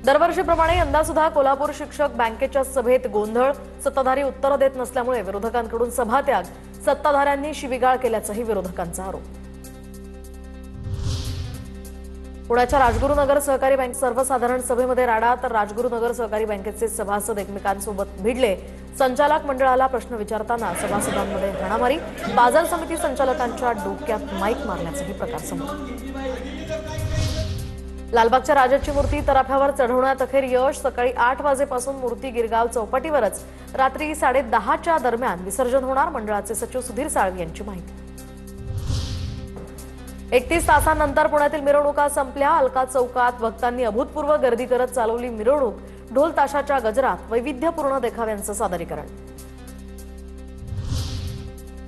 दरवर्षीप्रमाणे यंदा सुद्धा कोल्हापूर शिक्षक बँकेच्या सभेत गोंधळ, सत्ताधारी उत्तर देत नसल्यामुळे विरोधकांकडून सभात्याग, सत्ताधाऱ्यांनी शिवीगाळ केल्याचाही विरोधकांचा आरोप। पुण्याच्या राजगुरुनगर सहकारी बँक सर्वसाधारण सभेमध्ये राडा, तर राजगुरुनगर सहकारी बँकेचे सभासद एकमेकांसोबत भिडले। संचालक मंडळाला प्रश्न विचारताना सभासदांमध्ये हाणामारी, बाजार समिती संचालकांच्या डोक्यात माईक मारण्याचाही प्रकार समोर। लालबागच्या राजाची मूर्ती तराफ्यावर चढवण्यात अखेर यश। सकाळी 8 वाजेपासून मूर्ती गिरगाव चौपाटीवरच रात्री 10:30च्या दरम्यान विसर्जन होणार, मंडळाचे सचिव सुधीर साळवी यांची माहिती। 31 तासांनंतर पुण्यातील मिरवणुका संपल्या। अलका चौकात भक्तांनी अभूतपूर्व गर्दी करत चालवली मिरवणूक। ढोल ताशाच्या गजरात वैविध्यपूर्ण देखाव्यांचं सादरीकरण।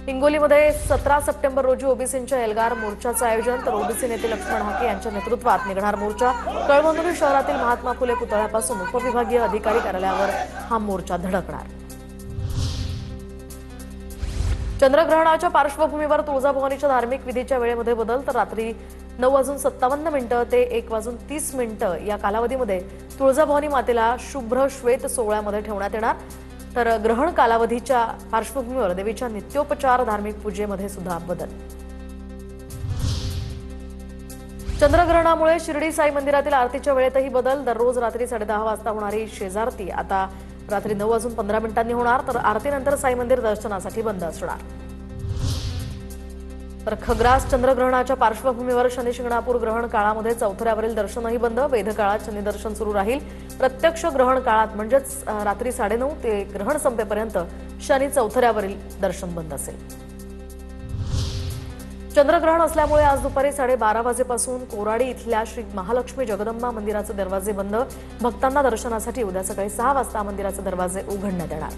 हिंगोलीमध्ये 17 सप्टेंबर रोजी ओबीसींच्या एल्गार मोर्चाचं आयोजन, तर ओबीसी नेते लक्ष्मण हाके यांच्या नेतृत्वात निघणार मोर्चा। कळमनुरी शहरातील महात्मा फुले पुतळ्यापासून उपविभागीय अधिकारी कार्यालयावर हा मोर्चा धडकणार। चंद्रग्रहणाच्या पार्श्वभूमीवर तुळजाभवानीच्या धार्मिक विधीच्या वेळेमध्ये बदल, तर रात्री 9:57 ते 1:30 या कालावधीमध्ये तुळजाभवानी मातेला शुभ्र श्वेत सोहळ्यामध्ये ठेवण्यात येणार। तर ग्रहण कालावधीच्या पार्श्वभूमीवर देवीच्या नित्योपचार धार्मिक पूजेमध्ये सुद्धा बदल। चंद्रग्रहणामुळे शिर्डी साई मंदिरातील आरतीच्या वेळेतही बदल। दररोज रात्री 10:30 वाजता होणारी शेजारती आता रात्री 9:15 होणार, तर आरतीनंतर साई मंदिर दर्शनासाठी बंद असणार। तर खग्रास चंद्रग्रहणाच्या पार्श्वभूमीवर शनी शिंगणापूर ग्रहण काळामध्ये चौथऱ्यावरील दर्शनही बंद। वैध काळात शनी दर्शन सुरू राहील। प्रत्यक्ष ग्रहण काळात म्हणजेच रात्री 9:30 ते ग्रहण संपेपर्यंत शनी चौथऱ्यावरील दर्शन बंद असेल। चंद्रग्रहण असल्यामुळे आज दुपारी 12:30 वाजेपासून कोराडी इथल्या श्री महालक्ष्मी जगदंबा मंदिराचे दरवाजे बंद। भक्तांना दर्शनासाठी उद्या सकाळी 6 वाजता मंदिराचे दरवाजे उघडण्यात येणार।